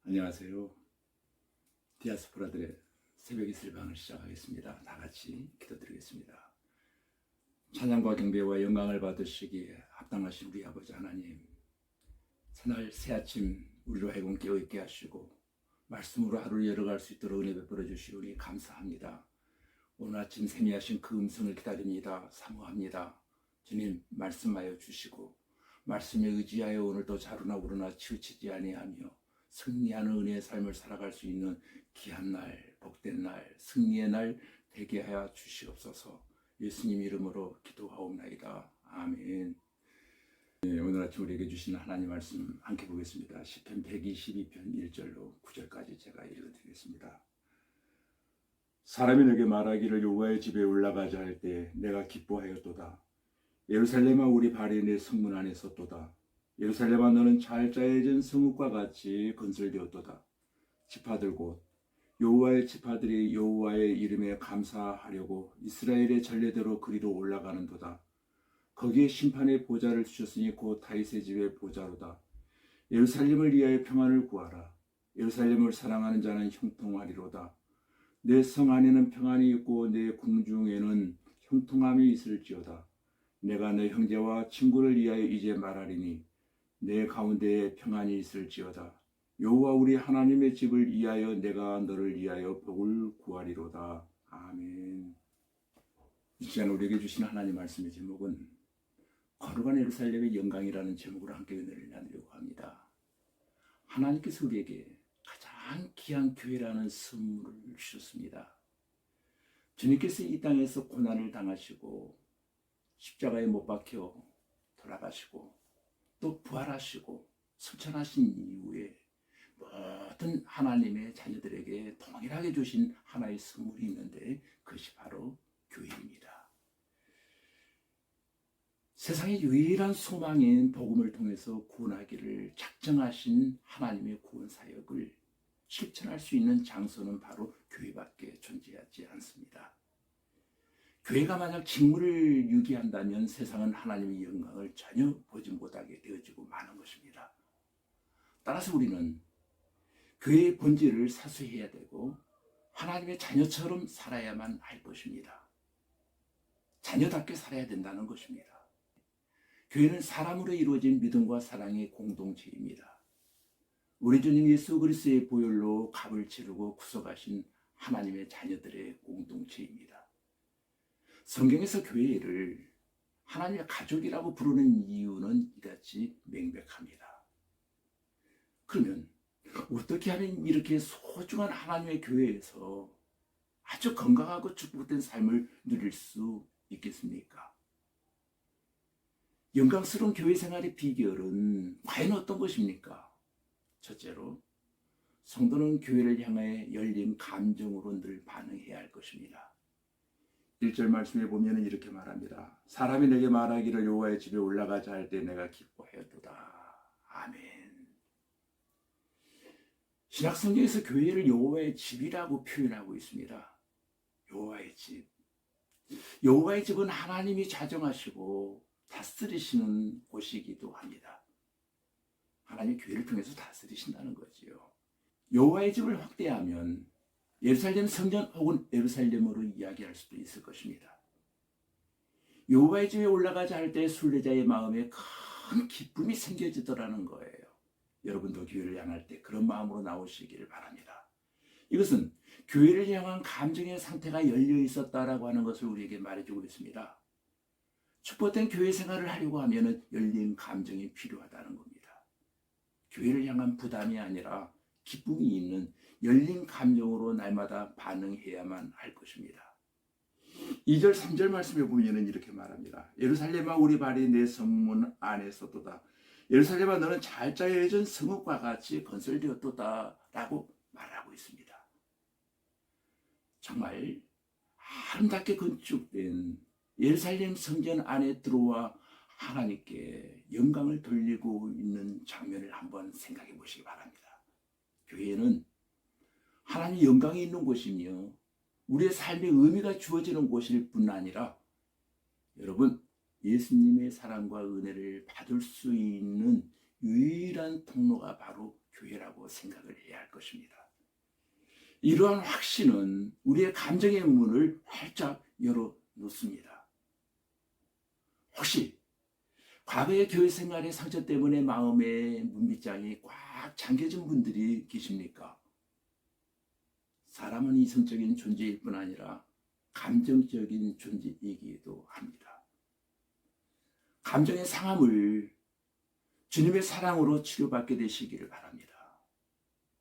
안녕하세요. 디아스포라들의 새벽 이슬방을 시작하겠습니다. 다 같이 기도드리겠습니다. 찬양과 경배와 영광을 받으시기에 합당하신 우리 아버지 하나님, 새날 새아침 우리로 하여금 깨어있게 하시고 말씀으로 하루를 열어갈 수 있도록 은혜 베풀어 주시오니 감사합니다. 오늘 아침 세미하신 그 음성을 기다립니다. 사모합니다. 주님 말씀하여 주시고 말씀에 의지하여 오늘도 자루나 우러나 치우치지 아니하며 승리하는 은혜의 삶을 살아갈 수 있는 귀한 날, 복된 날, 승리의 날 되게 하여 주시옵소서. 예수님 이름으로 기도하옵나이다. 아멘. 네, 오늘 아침 우리에게 주신 하나님 말씀 함께 보겠습니다. 시편 122편 1절로 9절까지 제가 읽어드리겠습니다. 사람이 내게 말하기를 여호와의 집에 올라가자 할 때 내가 기뻐하였도다. 예루살렘아 우리 발이 내 성문 안에 섰도다. 예루살렘아 너는 잘 짜여진 성읍과 같이 건설되었도다. 지파들 곧 여호와의 지파들이 여호와의 이름에 감사하려고 이스라엘의 전례대로 그리로 올라가는도다. 거기에 심판의 보좌를 주셨으니 곧 다윗의 집의 보좌로다. 예루살렘을 위하여 평안을 구하라. 예루살렘을 사랑하는 자는 형통하리로다. 내 성 안에는 평안이 있고 내 궁중에는 형통함이 있을지어다. 내가 내 형제와 친구를 위하여 이제 말하리니 내 가운데에 평안이 있을지어다. 여호와 우리 하나님의 집을 위하여 내가 너를 위하여 복을 구하리로다. 아멘. 이 시간 우리에게 주신 하나님 말씀의 제목은 거룩한 예루살렘의 영광이라는 제목으로 함께 은혜를 나누려고 합니다. 하나님께서 우리에게 가장 귀한 교회라는 선물을 주셨습니다. 주님께서 이 땅에서 고난을 당하시고 십자가에 못 박혀 돌아가시고 또 부활하시고 승천하신 이후에 모든 하나님의 자녀들에게 동일하게 주신 하나의 선물이 있는데 그것이 바로 교회입니다. 세상의 유일한 소망인 복음을 통해서 구원하기를 작정하신 하나님의 구원 사역을 실천할 수 있는 장소는 바로 교회밖에 존재하지 않습니다. 교회가 만약 직무를 유기한다면 세상은 하나님의 영광을 전혀 보지 못하게 되어지고 마는 것입니다. 따라서 우리는 교회의 본질을 사수해야 되고 하나님의 자녀처럼 살아야만 할 것입니다. 자녀답게 살아야 된다는 것입니다. 교회는 사람으로 이루어진 믿음과 사랑의 공동체입니다. 우리 주님 예수 그리스도의 보혈로 값을 치르고 구속하신 하나님의 자녀들의 공동체입니다. 성경에서 교회를 하나님의 가족이라고 부르는 이유는 이같이 명백합니다. 그러면 어떻게 하면 이렇게 소중한 하나님의 교회에서 아주 건강하고 축복된 삶을 누릴 수 있겠습니까? 영광스러운 교회 생활의 비결은 과연 어떤 것입니까? 첫째로, 성도는 교회를 향해 열린 감정으로 늘 반응해야 할 것입니다. 1절 말씀에 보면 이렇게 말합니다. 사람이 내게 말하기를 여호와의 집에 올라가자 할 때 내가 기뻐하였도다. 아멘. 신약성경에서 교회를 여호와의 집이라고 표현하고 있습니다. 여호와의 집. 여호와의 집은 하나님이 자정하시고 다스리시는 곳이기도 합니다. 하나님이 교회를 통해서 다스리신다는 거지요. 여호와의 집을 확대하면 예루살렘 성전 혹은 예루살렘으로 이야기할 수도 있을 것입니다. 여호와의 집에 올라가자 할 때 순례자의 마음에 큰 기쁨이 생겨지더라는 거예요. 여러분도 교회를 향할 때 그런 마음으로 나오시기를 바랍니다. 이것은 교회를 향한 감정의 상태가 열려 있었다라고 하는 것을 우리에게 말해주고 있습니다. 축복된 교회 생활을 하려고 하면 열린 감정이 필요하다는 겁니다. 교회를 향한 부담이 아니라 기쁨이 있는 열린 감정으로 날마다 반응해야만 할 것입니다. 2절 3절 말씀에 보면 이렇게 말합니다. 예루살렘아 우리 발이 내 성문 안에 섰도다. 예루살렘아 너는 잘 짜여진 성읍과 같이 건설되었도다 라고 말하고 있습니다. 정말 아름답게 건축된 예루살렘 성전 안에 들어와 하나님께 영광을 돌리고 있는 장면을 한번 생각해 보시기 바랍니다. 교회는 하나님의 영광이 있는 곳이며 우리의 삶의 의미가 주어지는 곳일 뿐 아니라 여러분 예수님의 사랑과 은혜를 받을 수 있는 유일한 통로가 바로 교회라고 생각을 해야 것입니다. 이러한 확신은 우리의 감정의 문을 활짝 열어놓습니다. 혹시 과거의 교회 생활의 상처 때문에 마음의 문빗장이 꽉 잠겨진 분들이 계십니까? 사람은 이성적인 존재일 뿐 아니라 감정적인 존재이기도 합니다. 감정의 상함을 주님의 사랑으로 치료받게 되시기를 바랍니다.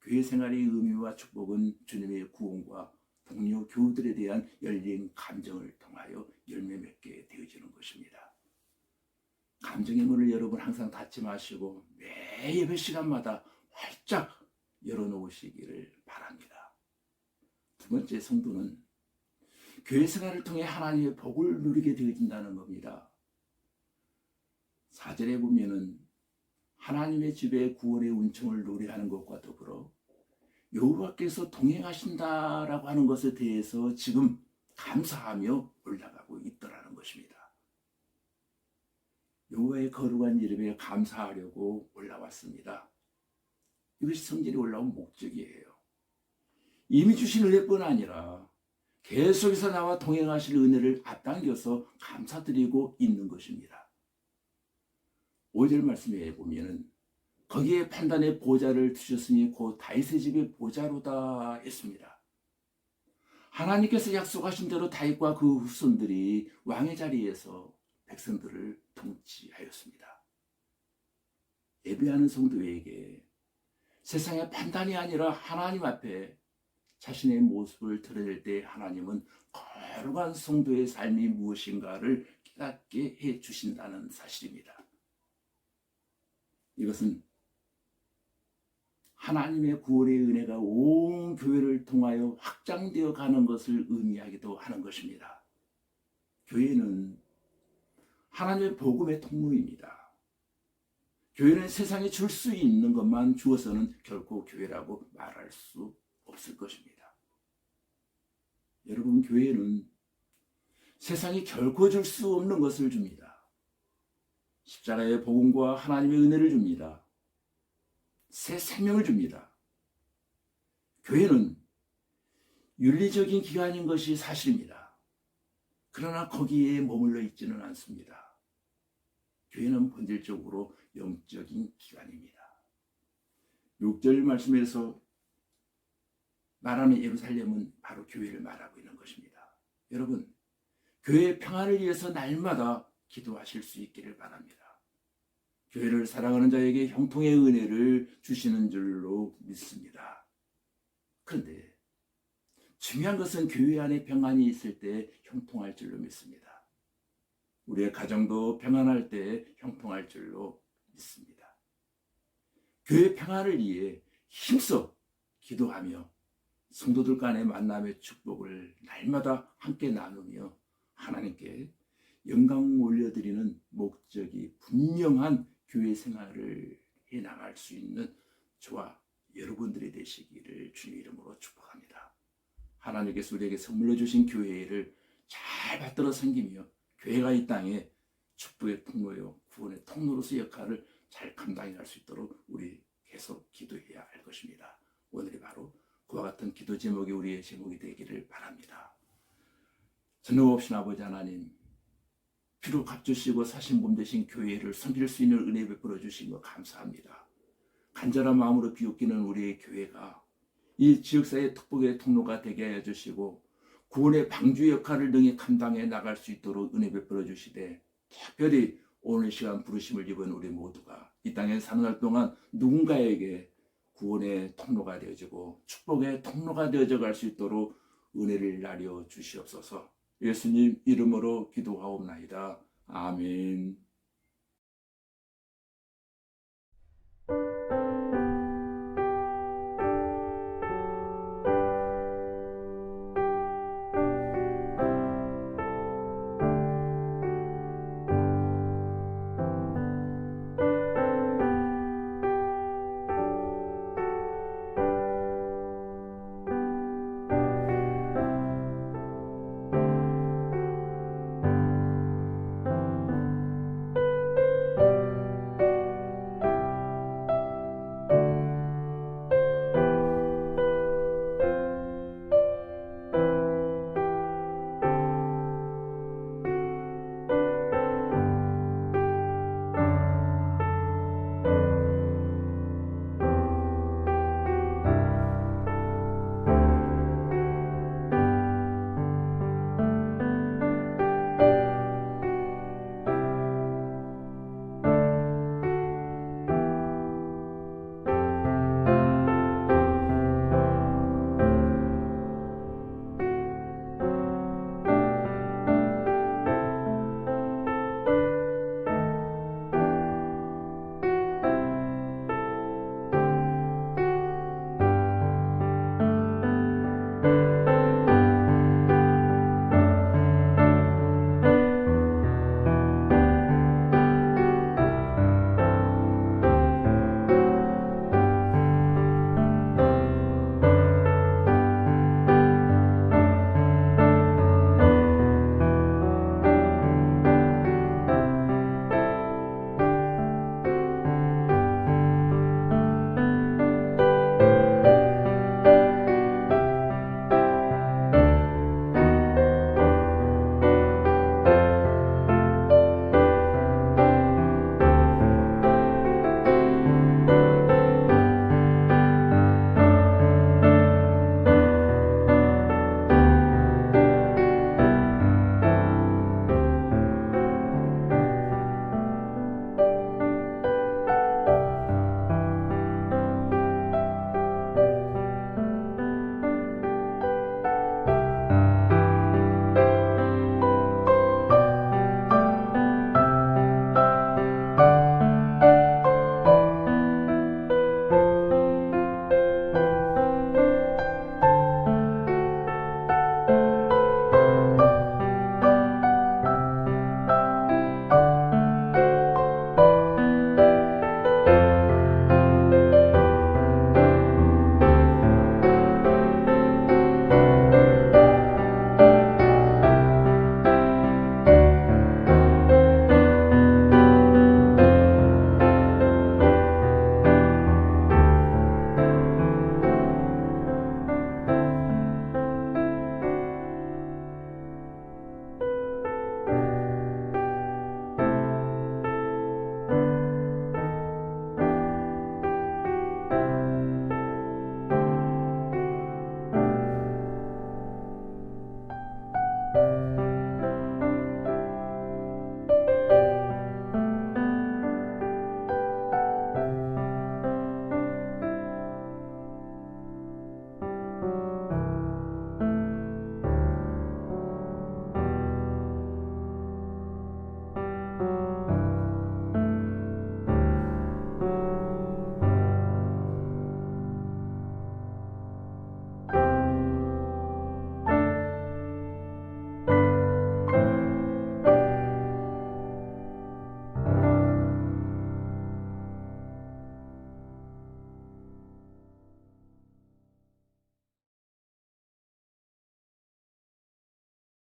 교회 생활의 의미와 축복은 주님의 구원과 동료 교우들에 대한 열린 감정을 통하여 열매 맺게 되어지는 것입니다. 감정의 문을 여러분 항상 닫지 마시고 매 예배 시간마다 활짝 열어놓으시기를 바랍니다. 두 번째, 성도는 교회 생활을 통해 하나님의 복을 누리게 되어진다는 겁니다. 4절에 보면은 하나님의 집에 구원의 은총을 노래하는 것과 더불어 여호와께서 동행하신다라고 하는 것에 대해서 지금 감사하며 올라가고 있더라는 것입니다. 여호와의 거룩한 이름에 감사하려고 올라왔습니다. 이것이 성전에 올라온 목적이에요. 이미 주신 은혜뿐 아니라 계속해서 나와 동행하실 은혜를 앞당겨서 감사드리고 있는 것입니다. 5절 말씀에 보면은 거기에 판단의 보좌를 두셨으니 곧 다윗의 집의 보좌로다 했습니다. 하나님께서 약속하신 대로 다윗과 그 후손들이 왕의 자리에서 백성들을 통치하였습니다. 예배하는 성도에게 세상의 판단이 아니라 하나님 앞에 자신의 모습을 드러낼 때 하나님은 거룩한 성도의 삶이 무엇인가를 깨닫게 해 주신다는 사실입니다. 이것은 하나님의 구원의 은혜가 온 교회를 통하여 확장되어 가는 것을 의미하기도 하는 것입니다. 교회는 하나님의 복음의 통로입니다. 교회는 세상에 줄 수 있는 것만 주어서는 결코 교회라고 말할 수 없을 것입니다. 여러분, 교회는 세상이 결코 줄 수 없는 것을 줍니다. 십자가의 복음과 하나님의 은혜를 줍니다. 새 생명을 줍니다. 교회는 윤리적인 기관인 것이 사실입니다. 그러나 거기에 머물러 있지는 않습니다. 교회는 본질적으로 영적인 기관입니다. 6절 말씀에서 말하는 예루살렘은 바로 교회를 말하고 있는 것입니다. 여러분, 교회의 평안을 위해서 날마다 기도하실 수 있기를 바랍니다. 교회를 사랑하는 자에게 형통의 은혜를 주시는 줄로 믿습니다. 그런데 중요한 것은 교회 안에 평안이 있을 때 형통할 줄로 믿습니다. 우리의 가정도 평안할 때 형통할 줄로 믿습니다. 교회 평안을 위해 힘써 기도하며 성도들 간의 만남의 축복을 날마다 함께 나누며 하나님께 영광 올려드리는 목적이 분명한 교회 생활을 해나갈 수 있는 저와 여러분들이 되시기를 주님 이름으로 축복합니다. 하나님께서 우리에게 선물로 주신 교회를 잘 받들어 섬기며 교회가 이 땅에 축복의 통로요 구원의 통로로서 역할을 잘 감당해 갈 수 있도록 우리 계속 기도해야 할 것입니다. 오늘이 바로 그와 같은 기도 제목이 우리의 제목이 되기를 바랍니다. 전능하신 아버지 하나님, 피로 값주시고 사신 몸 되신 교회를 섬길 수 있는 은혜 베풀어 주신 것 감사합니다. 간절한 마음으로 비웃기는 우리의 교회가 이 지역사회의 축복의 통로가 되게 하여 주시고 구원의 방주 역할을 능히 감당해 나갈 수 있도록 은혜 베풀어 주시되, 특별히 오늘 시간 부르심을 입은 우리 모두가 이 땅에 사는 날 동안 누군가에게 구원의 통로가 되어지고 축복의 통로가 되어져 갈 수 있도록 은혜를 나려 주시옵소서. 예수님 이름으로 기도하옵나이다. 아멘.